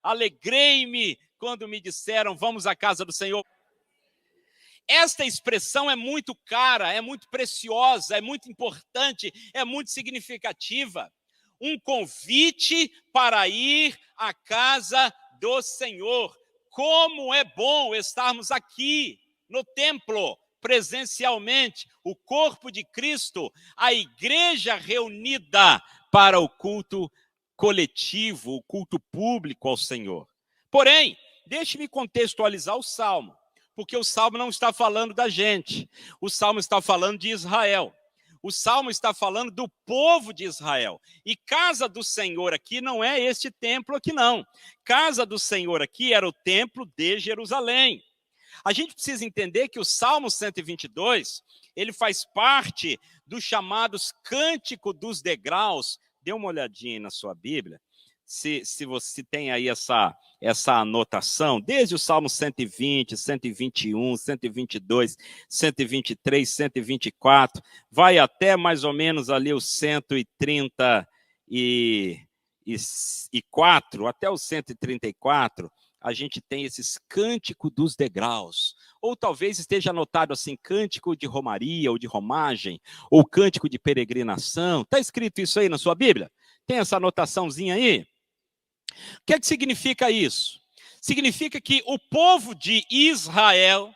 Alegrei-me quando me disseram, vamos à casa do Senhor. Esta expressão é muito cara, é muito preciosa, é muito importante, é muito significativa. Um convite para ir à casa do Senhor. Como é bom estarmos aqui no templo, presencialmente, o corpo de Cristo, a igreja reunida para o culto coletivo, o culto público ao Senhor. Porém, deixe-me contextualizar o Salmo, porque o Salmo não está falando da gente, o Salmo está falando de Israel. O Salmo está falando do povo de Israel. E casa do Senhor aqui não é este templo aqui, não. Casa do Senhor aqui era o templo de Jerusalém. A gente precisa entender que o Salmo 122, ele faz parte dos chamados Cântico dos Degraus. Dê uma olhadinha aí na sua Bíblia, se você tem aí essa anotação, desde o Salmo 120, 121, 122, 123, 124, vai até mais ou menos ali o 134, até o 134, a gente tem esses Cântico dos Degraus. Ou talvez esteja anotado assim, Cântico de Romaria, ou de Romagem, ou Cântico de Peregrinação. Está escrito isso aí na sua Bíblia? Tem essa anotaçãozinha aí? O que é que significa isso? Significa que o povo de Israel,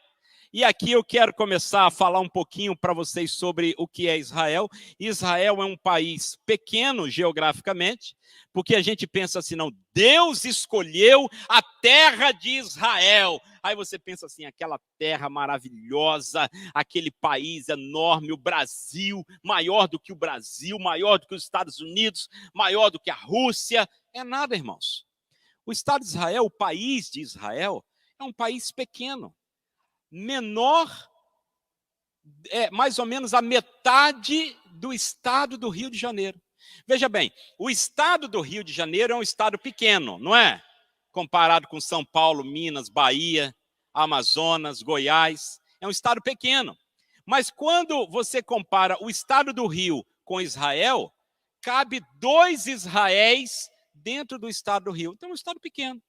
e aqui eu quero começar a falar um pouquinho para vocês sobre o que é Israel. Israel é um país pequeno geograficamente, porque a gente pensa assim, não, Deus escolheu a terra de Israel. Aí você pensa assim, aquela terra maravilhosa, aquele país enorme, o Brasil, maior do que o Brasil, maior do que os Estados Unidos, maior do que a Rússia. É nada, irmãos. O Estado de Israel, o país de Israel, é um país pequeno. Menor, mais ou menos a metade do estado do Rio de Janeiro. Veja bem, o estado do Rio de Janeiro é um estado pequeno, não é? Comparado com São Paulo, Minas, Bahia, Amazonas, Goiás, é um estado pequeno. Mas quando você compara o estado do Rio com Israel, cabe 2 Israéis dentro do estado do Rio. Então é um estado pequeno.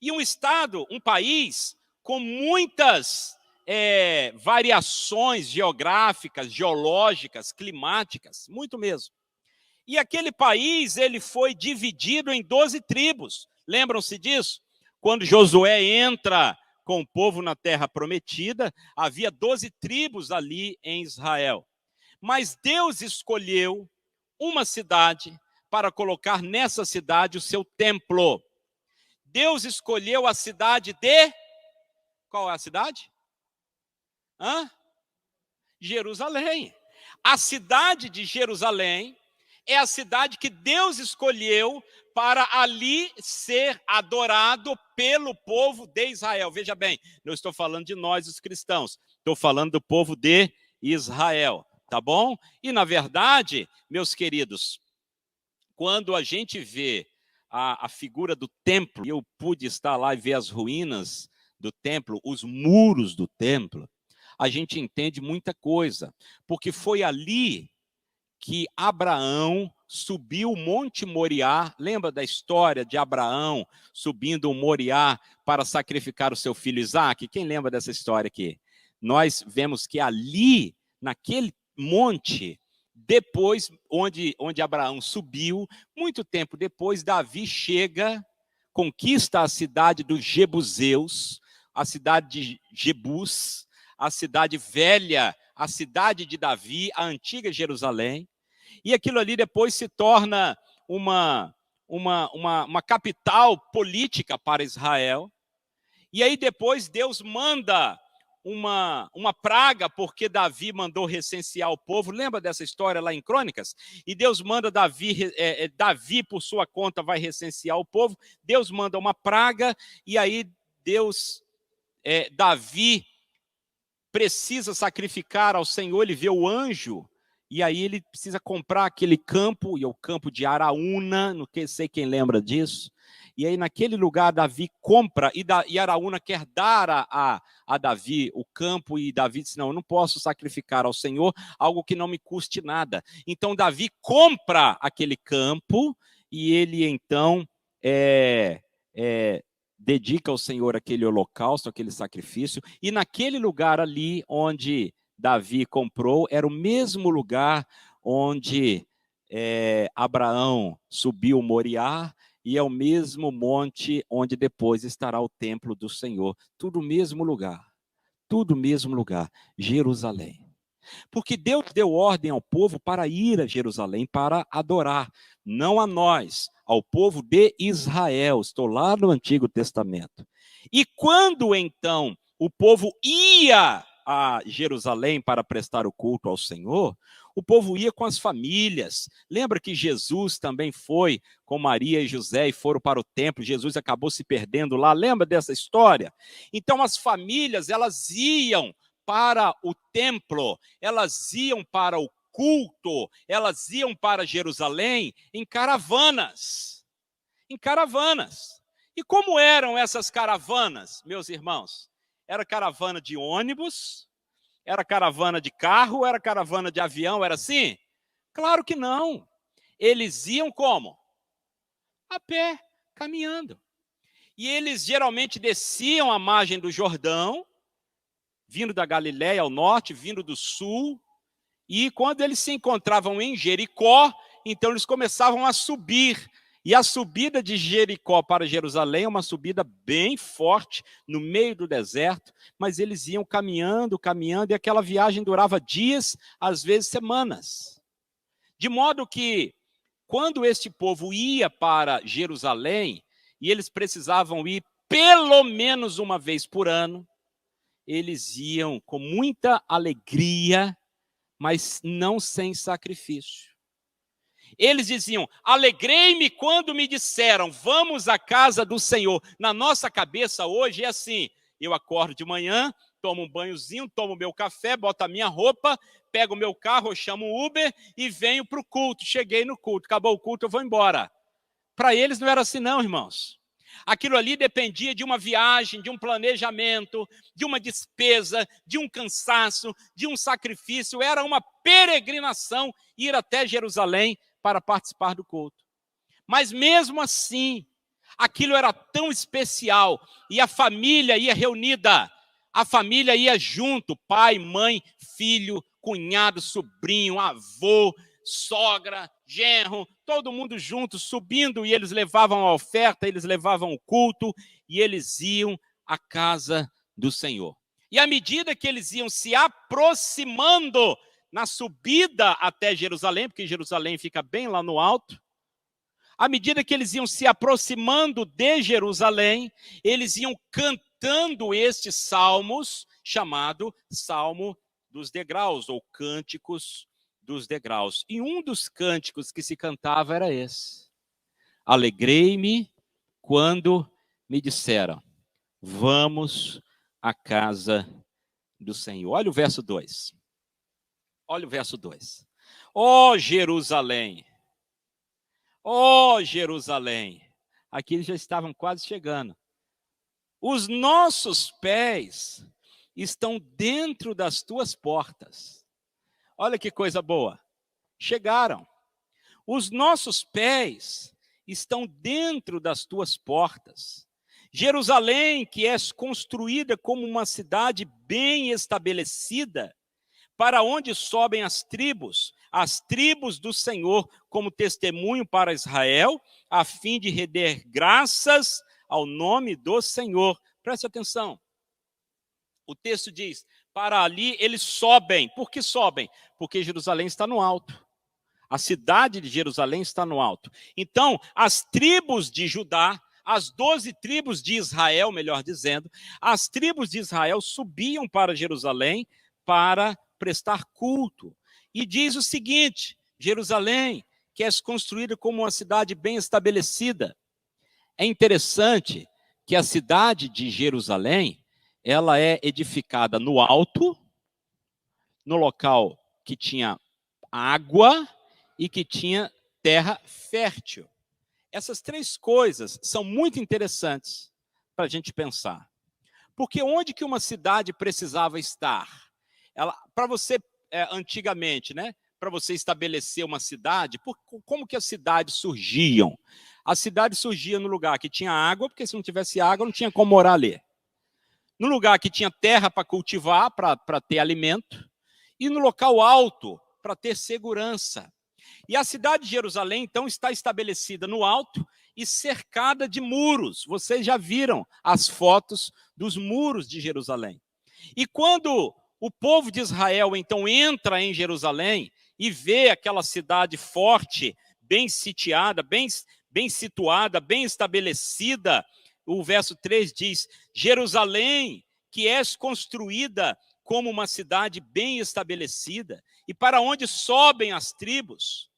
E um estado, um país com muitas variações geográficas, geológicas, climáticas, muito mesmo. E aquele país, ele foi dividido em 12 tribos. Lembram-se disso? Quando Josué entra com o povo na terra prometida, havia 12 tribos ali em Israel. Mas Deus escolheu uma cidade para colocar nessa cidade o seu templo. Deus escolheu a cidade de... Qual é a cidade? Jerusalém. A cidade de Jerusalém é a cidade que Deus escolheu para ali ser adorado pelo povo de Israel. Veja bem, não estou falando de nós, os cristãos. Estou falando do povo de Israel, tá bom? E, na verdade, meus queridos, quando a gente vê a figura do templo, e eu pude estar lá e ver as ruínas do templo, os muros do templo, a gente entende muita coisa, porque foi ali que Abraão subiu o Monte Moriá. Lembra da história de Abraão subindo o Moriá para sacrificar o seu filho Isaque? Quem lembra dessa história aqui? Nós vemos que ali, naquele monte, depois, onde Abraão subiu, muito tempo depois, Davi chega, conquista a cidade dos Jebuseus, a cidade de Jebus, a cidade velha, a cidade de Davi, a antiga Jerusalém, e aquilo ali depois se torna uma capital política para Israel. E aí depois Deus manda uma praga, porque Davi mandou recensear o povo. Lembra dessa história lá em Crônicas? E Deus manda Davi por sua conta vai recensear o povo. Deus manda uma praga e aí Davi precisa sacrificar ao Senhor, ele vê o anjo, e aí ele precisa comprar aquele campo, e é o campo de Araúna, não sei quem lembra disso, e aí naquele lugar Davi compra, e Araúna quer dar a Davi o campo, e Davi diz, não, eu não posso sacrificar ao Senhor algo que não me custe nada. Então Davi compra aquele campo, e ele então dedica ao Senhor aquele holocausto, aquele sacrifício, e naquele lugar ali onde Davi comprou, era o mesmo lugar onde Abraão subiu Moriá, e é o mesmo monte onde depois estará o templo do Senhor. Tudo o mesmo lugar, Jerusalém. Porque Deus deu ordem ao povo para ir a Jerusalém para adorar, não a nós, ao povo de Israel. Estou lá no Antigo Testamento. E quando então o povo ia a Jerusalém para prestar o culto ao Senhor, o povo ia com as famílias. Lembra que Jesus também foi com Maria e José e foram para o templo. Jesus acabou se perdendo lá. Lembra dessa história? Então as famílias, elas iam para o templo, elas iam para o culto, elas iam para Jerusalém em caravanas. Em caravanas. E como eram essas caravanas, meus irmãos? Era caravana de ônibus, era caravana de carro, era caravana de avião, era assim? Claro que não. Eles iam como? A pé, caminhando. E eles geralmente desciam a margem do Jordão, vindo da Galiléia ao norte, vindo do sul, e quando eles se encontravam em Jericó, então eles começavam a subir. E a subida de Jericó para Jerusalém é uma subida bem forte, no meio do deserto, mas eles iam caminhando, caminhando, e aquela viagem durava dias, às vezes semanas. De modo que, quando este povo ia para Jerusalém, e eles precisavam ir pelo menos uma vez por ano, eles iam com muita alegria, mas não sem sacrifício. Eles diziam: alegrei-me quando me disseram, vamos à casa do Senhor. Na nossa cabeça hoje é assim, eu acordo de manhã, tomo um banhozinho, tomo meu café, boto a minha roupa, pego o meu carro, eu chamo o Uber e venho para o culto. Cheguei no culto, acabou o culto, eu vou embora. Para eles não era assim não, irmãos. Aquilo ali dependia de uma viagem, de um planejamento, de uma despesa, de um cansaço, de um sacrifício. Era uma peregrinação ir até Jerusalém para participar do culto. Mas mesmo assim, aquilo era tão especial e a família ia reunida, a família ia junto, pai, mãe, filho, cunhado, sobrinho, avô, sogra, genro, todo mundo junto, subindo, e eles levavam a oferta, eles levavam o culto, e eles iam à casa do Senhor. E à medida que eles iam se aproximando na subida até Jerusalém, porque Jerusalém fica bem lá no alto, à medida que eles iam se aproximando de Jerusalém, eles iam cantando estes salmos, chamado Salmo dos Degraus, ou Cânticos dos Degraus. E um dos cânticos que se cantava era esse: alegrei-me quando me disseram, vamos à casa do Senhor. Olha o verso 2. Olha o verso 2. Ó Jerusalém, ó Jerusalém. Aqui eles já estavam quase chegando. Os nossos pés estão dentro das tuas portas. Olha que coisa boa. Chegaram. Os nossos pés estão dentro das tuas portas. Jerusalém, que és construída como uma cidade bem estabelecida, para onde sobem as tribos do Senhor, como testemunho para Israel, a fim de render graças ao nome do Senhor. Preste atenção. O texto diz, para ali eles sobem. Por que sobem? Porque Jerusalém está no alto. A cidade de Jerusalém está no alto. Então, as tribos de Judá, as 12 tribos de Israel, melhor dizendo, as tribos de Israel subiam para Jerusalém para prestar culto. E diz o seguinte, Jerusalém, que és construída como uma cidade bem estabelecida. É interessante que a cidade de Jerusalém, ela é edificada no alto, no local que tinha água e que tinha terra fértil. Essas três coisas são muito interessantes para a gente pensar. Porque onde que uma cidade precisava estar? Para você, antigamente, né, para você estabelecer uma cidade, como que as cidades surgiam? As cidades surgiam no lugar que tinha água, porque se não tivesse água, não tinha como morar ali. No lugar que tinha terra para cultivar, para ter alimento, e no local alto, para ter segurança. E a cidade de Jerusalém, então, está estabelecida no alto e cercada de muros. Vocês já viram as fotos dos muros de Jerusalém. E quando o povo de Israel, então, entra em Jerusalém e vê aquela cidade forte, bem sitiada, bem situada, bem estabelecida, o verso 3 diz: Jerusalém, que és construída como uma cidade bem estabelecida, e para onde sobem as tribos,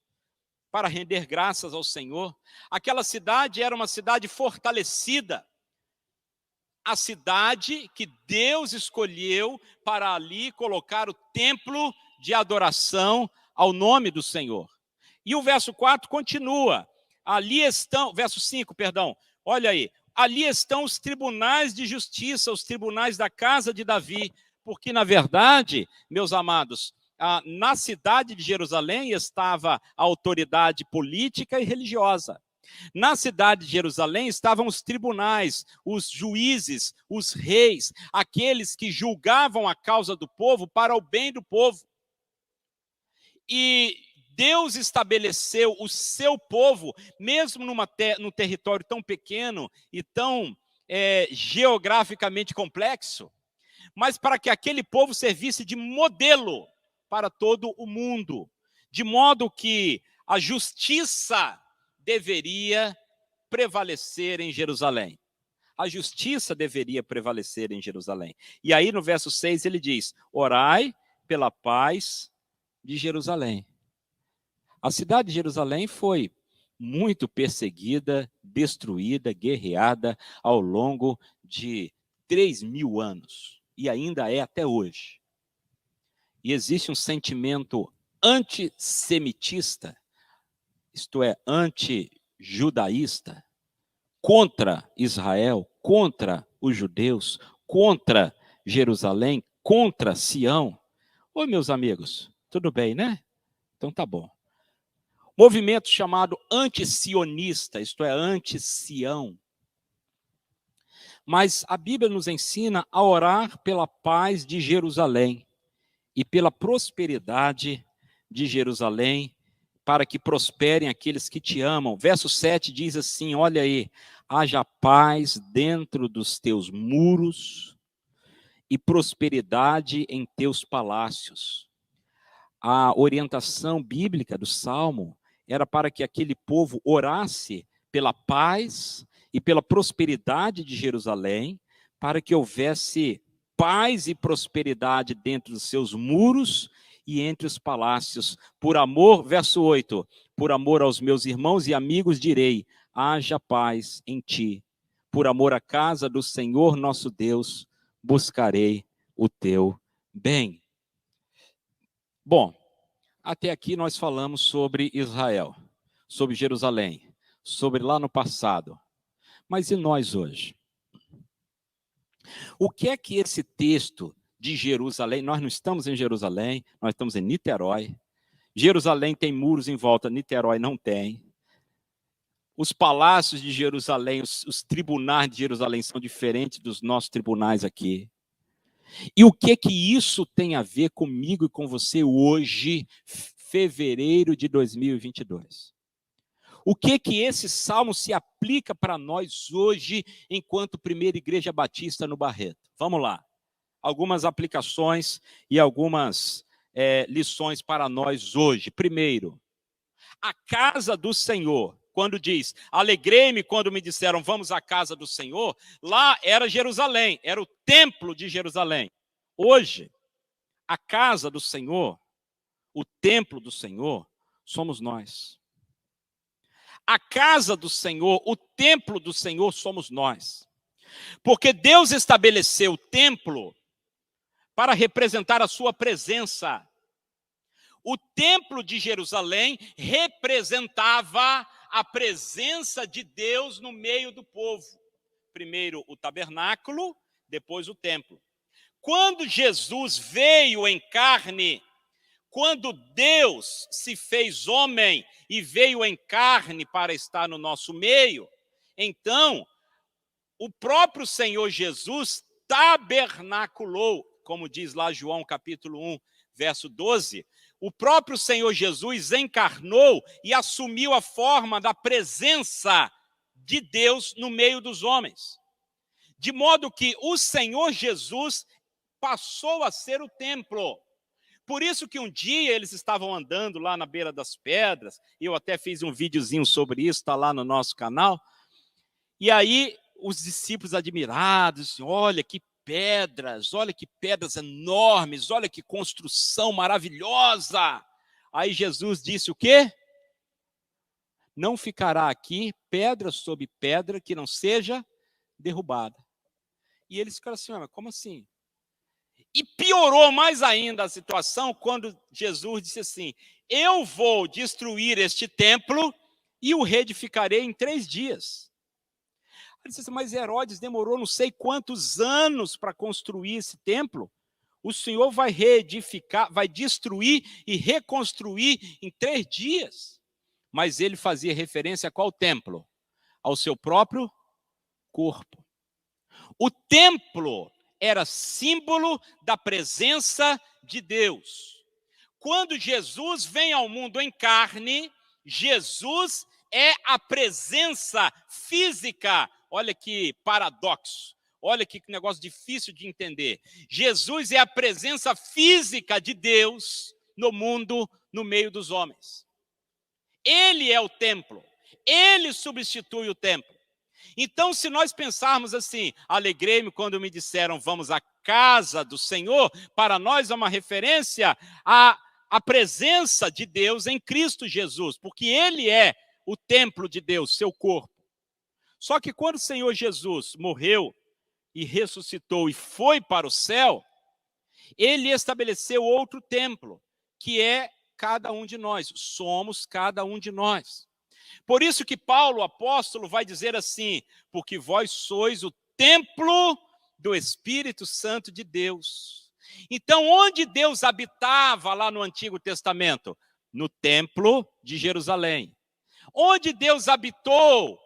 para render graças ao Senhor. Aquela cidade era uma cidade fortalecida, a cidade que Deus escolheu para ali colocar o templo de adoração ao nome do Senhor. E o verso 4 continua, ali estão, verso 5, perdão, olha aí, ali estão os tribunais de justiça, os tribunais da casa de Davi, porque, na verdade, meus amados, na cidade de Jerusalém estava a autoridade política e religiosa. Na cidade de Jerusalém estavam os tribunais, os juízes, os reis, aqueles que julgavam a causa do povo para o bem do povo. E Deus estabeleceu o seu povo, mesmo num território tão pequeno e tão geograficamente complexo, mas para que aquele povo servisse de modelo para todo o mundo, de modo que a justiça deveria prevalecer em Jerusalém. A justiça deveria prevalecer em Jerusalém. E aí no verso 6 ele diz: orai pela paz de Jerusalém. A cidade de Jerusalém foi muito perseguida, destruída, guerreada ao longo de 3.000 anos. E ainda é até hoje. E existe um sentimento antissemitista, isto é, anti-judaísta, contra Israel, contra os judeus, contra Jerusalém, contra Sião. Oi, meus amigos, tudo bem, né? Então tá bom. Movimento chamado anti-sionista, isto é, anti-Sião. Mas a Bíblia nos ensina a orar pela paz de Jerusalém e pela prosperidade de Jerusalém, para que prosperem aqueles que te amam. Verso 7 diz assim, olha aí: haja paz dentro dos teus muros e prosperidade em teus palácios. A orientação bíblica do Salmo era para que aquele povo orasse pela paz e pela prosperidade de Jerusalém, para que houvesse paz e prosperidade dentro dos seus muros e entre os palácios. Por amor, verso 8, por amor aos meus irmãos e amigos direi, haja paz em ti. Por amor à casa do Senhor nosso Deus, buscarei o teu bem. Bom, até aqui nós falamos sobre Israel, sobre Jerusalém, sobre lá no passado. Mas e nós hoje? O que é que esse texto de Jerusalém, nós não estamos em Jerusalém, nós estamos em Niterói. Jerusalém tem muros em volta, Niterói não tem. Os palácios de Jerusalém, os tribunais de Jerusalém são diferentes dos nossos tribunais aqui. E o que isso tem a ver comigo e com você hoje, fevereiro de 2022? O que esse salmo se aplica para nós hoje, enquanto Primeira Igreja Batista no Barreto? Vamos lá. Algumas aplicações e algumas lições para nós hoje. Primeiro, a casa do Senhor. Quando diz, alegrei-me quando me disseram, vamos à casa do Senhor, lá era Jerusalém, era o templo de Jerusalém. Hoje, a casa do Senhor, o templo do Senhor, somos nós. A casa do Senhor, o templo do Senhor somos nós. Porque Deus estabeleceu o templo para representar a sua presença. O templo de Jerusalém representava a presença de Deus no meio do povo. Primeiro o tabernáculo, depois o templo. Quando Jesus veio em carne, quando Deus se fez homem e veio em carne para estar no nosso meio, então o próprio Senhor Jesus tabernaculou, como diz lá João capítulo 1, verso 12, o próprio Senhor Jesus encarnou e assumiu a forma da presença de Deus no meio dos homens. De modo que o Senhor Jesus passou a ser o templo. Por isso que um dia eles estavam andando lá na beira das pedras, eu até fiz um videozinho sobre isso, está lá no nosso canal, e aí os discípulos admirados, olha que pedras enormes, olha que construção maravilhosa. Aí Jesus disse o quê? Não ficará aqui pedra sobre pedra que não seja derrubada. E eles ficaram assim, mas como assim? E piorou mais ainda a situação quando Jesus disse assim, eu vou destruir este templo e o reedificarei em 3 dias. Ele disse assim, mas Herodes demorou não sei quantos anos para construir esse templo. O Senhor vai reedificar, vai destruir e reconstruir em 3 dias. Mas ele fazia referência a qual templo? Ao seu próprio corpo. O templo era símbolo da presença de Deus. Quando Jesus vem ao mundo em carne, Jesus é a presença física. Olha que paradoxo, olha que negócio difícil de entender. Jesus é a presença física de Deus no mundo, no meio dos homens. Ele é o templo, ele substitui o templo. Então, se nós pensarmos assim, alegrei-me quando me disseram vamos à casa do Senhor, para nós é uma referência à presença de Deus em Cristo Jesus, porque ele é o templo de Deus, seu corpo. Só que quando o Senhor Jesus morreu e ressuscitou e foi para o céu, ele estabeleceu outro templo, que é cada um de nós, somos cada um de nós. Por isso que Paulo, o apóstolo, vai dizer assim, porque vós sois o templo do Espírito Santo de Deus. Então, onde Deus habitava lá no Antigo Testamento? No templo de Jerusalém. Onde Deus habitou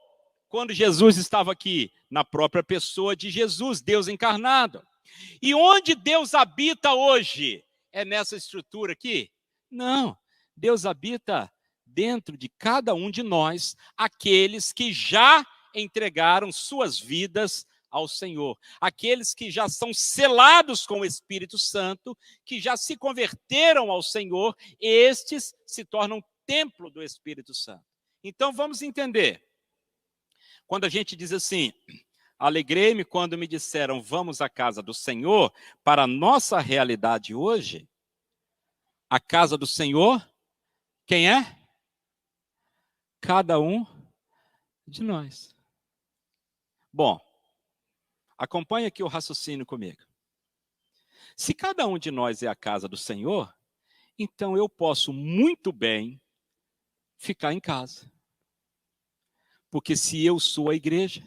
quando Jesus estava aqui? Na própria pessoa de Jesus, Deus encarnado. E onde Deus habita hoje? É nessa estrutura aqui? Não, Deus habita dentro de cada um de nós, aqueles que já entregaram suas vidas ao Senhor. Aqueles que já são selados com o Espírito Santo, que já se converteram ao Senhor, estes se tornam templo do Espírito Santo. Então vamos entender. Quando a gente diz assim, alegrei-me quando me disseram vamos à casa do Senhor, para a nossa realidade hoje, a casa do Senhor, quem é? Cada um de nós. Bom, acompanhe aqui o raciocínio comigo. Se cada um de nós é a casa do Senhor, então eu posso muito bem ficar em casa. Porque se eu sou a igreja,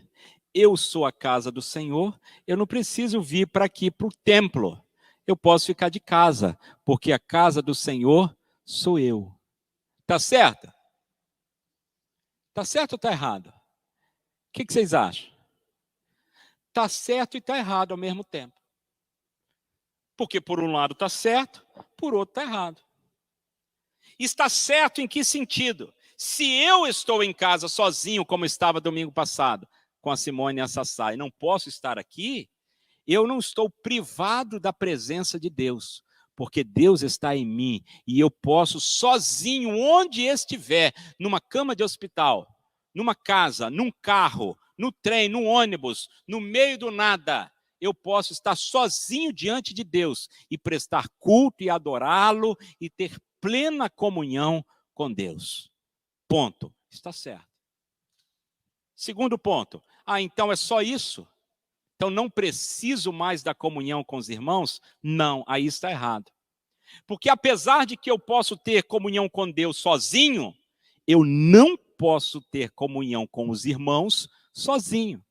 eu sou a casa do Senhor, eu não preciso vir para aqui, para o templo. Eu posso ficar de casa, porque a casa do Senhor sou eu. Tá certo? Tá certo ou está errado? O que vocês acham? Está certo e está errado ao mesmo tempo. Porque por um lado está certo, por outro está errado. Está certo em que sentido? Se eu estou em casa sozinho, como estava domingo passado, com a Simone e a Sassá, e não posso estar aqui, eu não estou privado da presença de Deus, porque Deus está em mim, e eu posso sozinho, onde estiver, numa cama de hospital, numa casa, num carro, no trem, no ônibus, no meio do nada, eu posso estar sozinho diante de Deus e prestar culto e adorá-lo e ter plena comunhão com Deus. Ponto. Está certo. Segundo ponto. Então é só isso? Então não preciso mais da comunhão com os irmãos? Não, aí está errado. Porque apesar de que eu posso ter comunhão com Deus sozinho, eu não posso ter comunhão com os irmãos sozinho.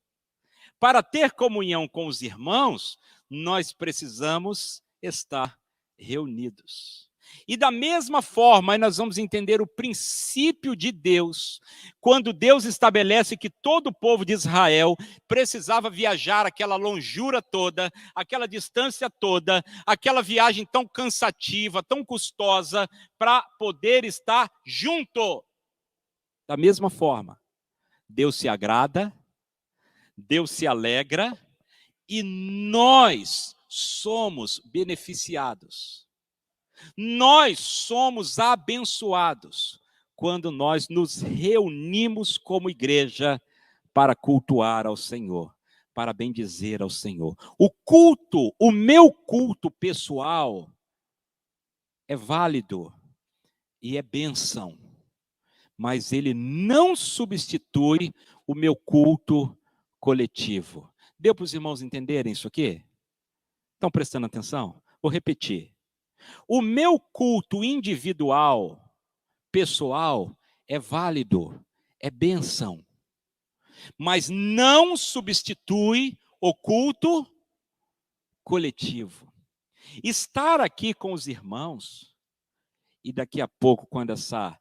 Para ter comunhão com os irmãos, nós precisamos estar reunidos. E da mesma forma, aí nós vamos entender o princípio de Deus, quando Deus estabelece que todo o povo de Israel precisava viajar aquela longura toda, aquela distância toda, aquela viagem tão cansativa, tão custosa, para poder estar junto. Da mesma forma, Deus se agrada, Deus se alegra, e nós somos beneficiados. Nós somos abençoados quando nós nos reunimos como igreja para cultuar ao Senhor, para bendizer ao Senhor. O culto, o meu culto pessoal, é válido e é bênção, mas ele não substitui o meu culto coletivo. Deu para os irmãos entenderem isso aqui? Estão prestando atenção? Vou repetir. O meu culto individual, pessoal, é válido, é bênção, mas não substitui o culto coletivo. Estar aqui com os irmãos, e daqui a pouco, quando essa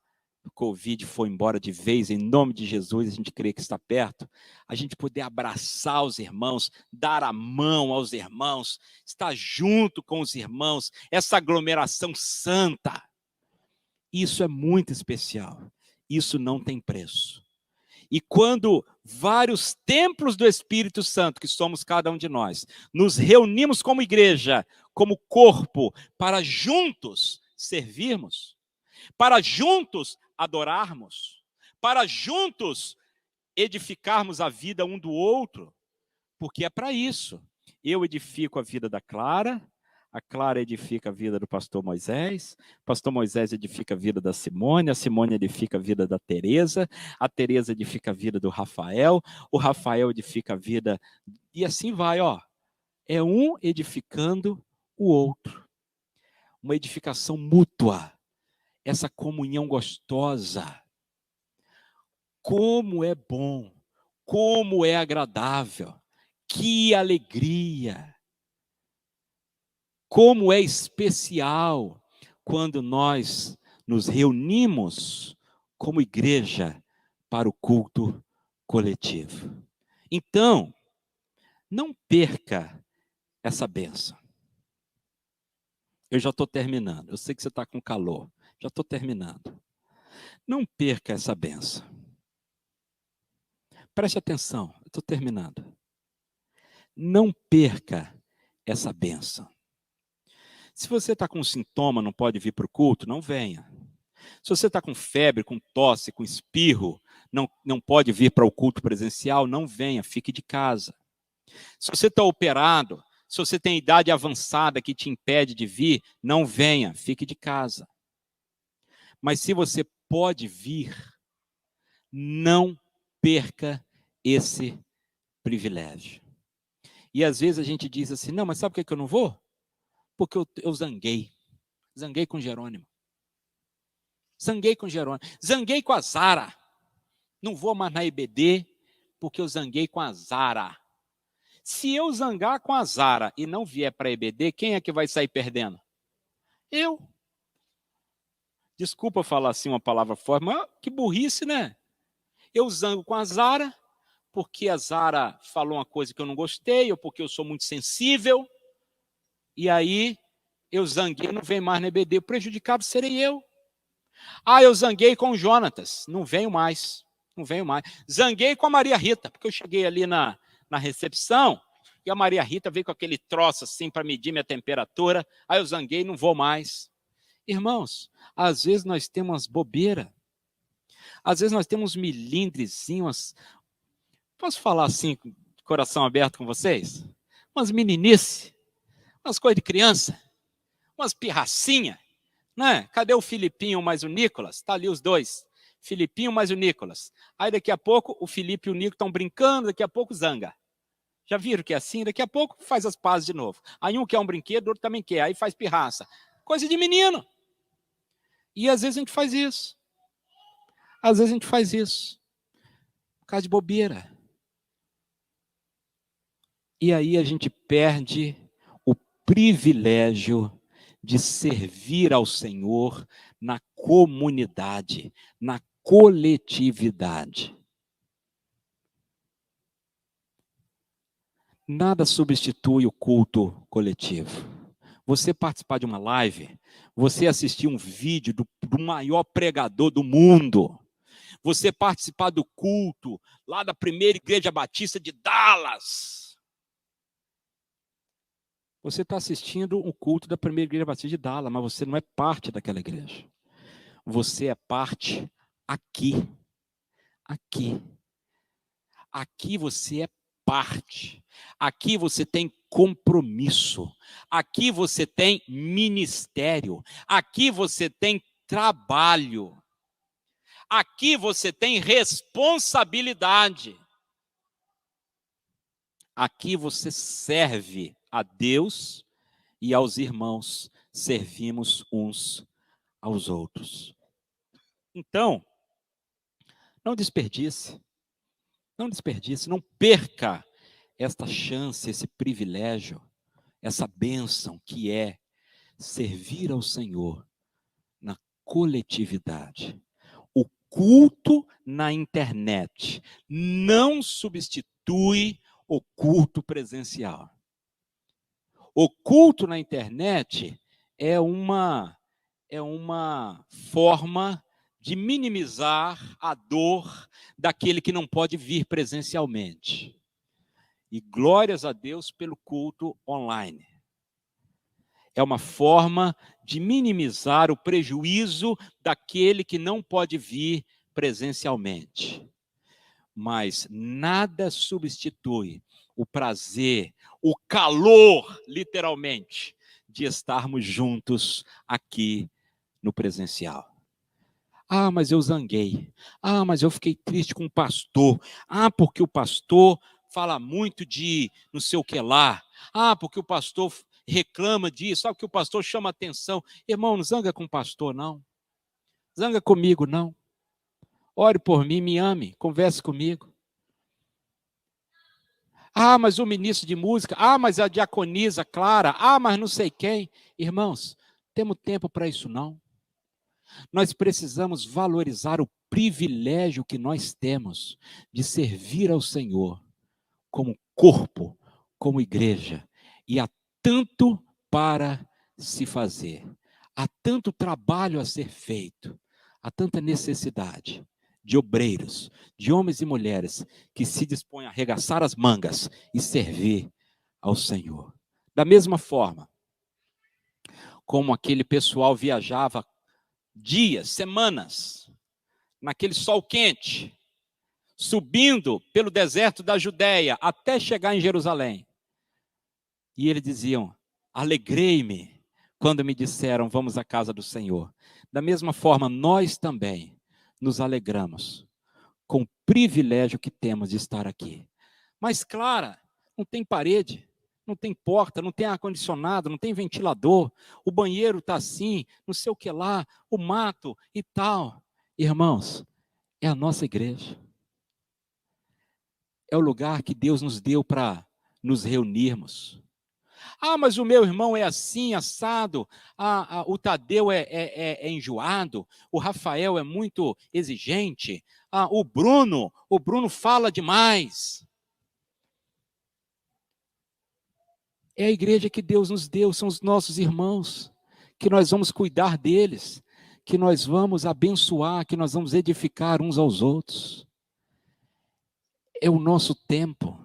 Covid for embora de vez, em nome de Jesus, a gente crê que está perto, a gente poder abraçar os irmãos, dar a mão aos irmãos, estar junto com os irmãos, essa aglomeração santa, isso é muito especial, isso não tem preço. E quando vários templos do Espírito Santo, que somos cada um de nós, nos reunimos como igreja, como corpo, para juntos servirmos, para juntos adorarmos, para juntos edificarmos a vida um do outro, porque é para isso. Eu edifico a vida da Clara, a Clara edifica a vida do pastor Moisés, o pastor Moisés edifica a vida da Simone, a Simone edifica a vida da Tereza, a Tereza edifica a vida do Rafael, o Rafael edifica a vida, e assim vai, ó. É um edificando o outro. Uma edificação mútua. Essa comunhão gostosa. Como é bom, como é agradável, que alegria. Como é especial quando nós nos reunimos como igreja para o culto coletivo. Então, não perca essa bênção. Eu já estou terminando, eu sei que você está com calor, já estou terminando. Não perca essa bênção. Preste atenção, eu estou terminando. Não perca essa bênção. Se você está com sintoma, não pode vir para o culto, não venha. Se você está com febre, com tosse, com espirro, não pode vir para o culto presencial, não venha, fique de casa. Se você está operado, se você tem idade avançada que te impede de vir, não venha, fique de casa. Mas se você pode vir, não perca esse privilégio. E às vezes a gente diz assim, não, mas sabe por que eu não vou? Porque eu zanguei com Jerônimo. Zanguei com Jerônimo. Zanguei com a Zara. Não vou mais na IBD, porque eu zanguei com a Zara. Se eu zangar com a Zara e não vier para a IBD, quem é que vai sair perdendo? Eu. Desculpa falar assim uma palavra forte, mas que burrice, né? Eu zango com a Zara, porque a Zara falou uma coisa que eu não gostei, ou porque eu sou muito sensível, e aí eu zanguei, não venho mais na IBD, o prejudicado serei eu. Ah, eu zanguei com o Jonatas, não venho mais. Zanguei com a Maria Rita, porque eu cheguei ali na recepção, e a Maria Rita veio com aquele troço assim para medir minha temperatura, aí eu zanguei, não vou mais. Irmãos, às vezes nós temos umas bobeiras, às vezes nós temos milindrezinhos, posso falar assim, de coração aberto com vocês? Umas meninices, umas coisas de criança, umas pirracinhas, né? Cadê o Filipinho mais o Nicolas? Está ali os dois. Filipinho mais o Nicolas. Aí daqui a pouco o Felipe e o Nico estão brincando, daqui a pouco zanga. Já viram que é assim? Daqui a pouco faz as pazes de novo. Aí um quer um brinquedo, o outro também quer. Aí faz pirraça. Coisa de menino. E às vezes a gente faz isso. Por causa de bobeira. E aí a gente perde o privilégio de servir ao Senhor na comunidade, na coletividade. Nada substitui o culto coletivo. Você participar de uma live, você assistir um vídeo do maior pregador do mundo, você participar do culto lá da primeira igreja batista de Dallas. Você está assistindo o culto da primeira igreja batista de Dallas, mas você não é parte daquela igreja. Você é parte aqui. Aqui. Aqui você é parte. Aqui você tem compromisso. Aqui você tem ministério. Aqui você tem trabalho. Aqui você tem responsabilidade. Aqui você serve a Deus e aos irmãos. Servimos uns aos outros. Então, não desperdice. Não desperdice, não perca esta chance, esse privilégio, essa bênção que é servir ao Senhor na coletividade. O culto na internet não substitui o culto presencial. O culto na internet é uma forma de minimizar a dor daquele que não pode vir presencialmente. E glórias a Deus pelo culto online. É uma forma de minimizar o prejuízo daquele que não pode vir presencialmente. Mas nada substitui o prazer, o calor, literalmente, de estarmos juntos aqui no presencial. Ah, mas eu zanguei. Ah, mas eu fiquei triste com o pastor. Ah, porque o pastor fala muito de não sei o que lá. Ah, porque o pastor reclama disso. Sabe que o pastor chama atenção. Irmão, não zanga com o pastor, não. Zanga comigo, não. Ore por mim, me ame, converse comigo. Ah, mas o ministro de música. Ah, mas a diaconisa Clara. Ah, mas não sei quem. Irmãos, temos tempo para isso, não. Nós precisamos valorizar o privilégio que nós temos de servir ao Senhor como corpo, como igreja. E há tanto para se fazer, há tanto trabalho a ser feito, há tanta necessidade de obreiros, de homens e mulheres que se dispõem a arregaçar as mangas e servir ao Senhor. Da mesma forma como aquele pessoal viajava dias, semanas, naquele sol quente, subindo pelo deserto da Judéia até chegar em Jerusalém. E eles diziam: alegrei-me quando me disseram, vamos à casa do Senhor. Da mesma forma, nós também nos alegramos com o privilégio que temos de estar aqui. Mas, Clara, não tem parede, não tem porta, não tem ar-condicionado, não tem ventilador, o banheiro está assim, não sei o que lá, o mato e tal. Irmãos, é a nossa igreja. É o lugar que Deus nos deu para nos reunirmos. Ah, mas o meu irmão é assim, assado. O Tadeu é enjoado. O Rafael é muito exigente. O Bruno fala demais. É a igreja que Deus nos deu, são os nossos irmãos, que nós vamos cuidar deles, que nós vamos abençoar, que nós vamos edificar uns aos outros. É o nosso tempo,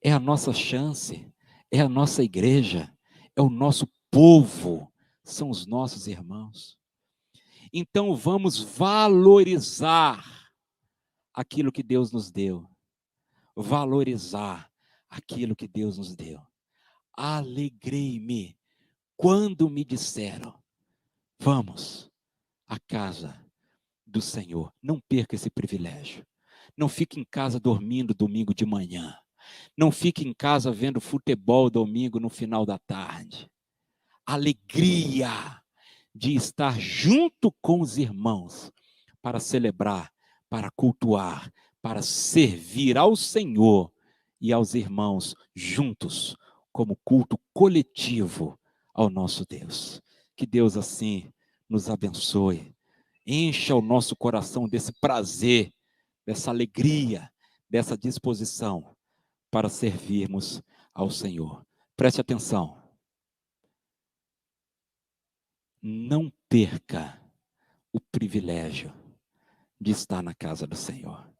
é a nossa chance, é a nossa igreja, é o nosso povo, são os nossos irmãos. Então vamos valorizar aquilo que Deus nos deu. Valorizar aquilo que Deus nos deu. Alegrei-me quando me disseram, vamos à casa do Senhor. Não perca esse privilégio. Não fique em casa dormindo domingo de manhã. Não fique em casa vendo futebol domingo no final da tarde. Alegria de estar junto com os irmãos para celebrar, para cultuar, para servir ao Senhor e aos irmãos juntos, como culto coletivo ao nosso Deus. Que Deus assim nos abençoe. Encha o nosso coração desse prazer, dessa alegria, dessa disposição para servirmos ao Senhor. Preste atenção. Não perca o privilégio de estar na casa do Senhor.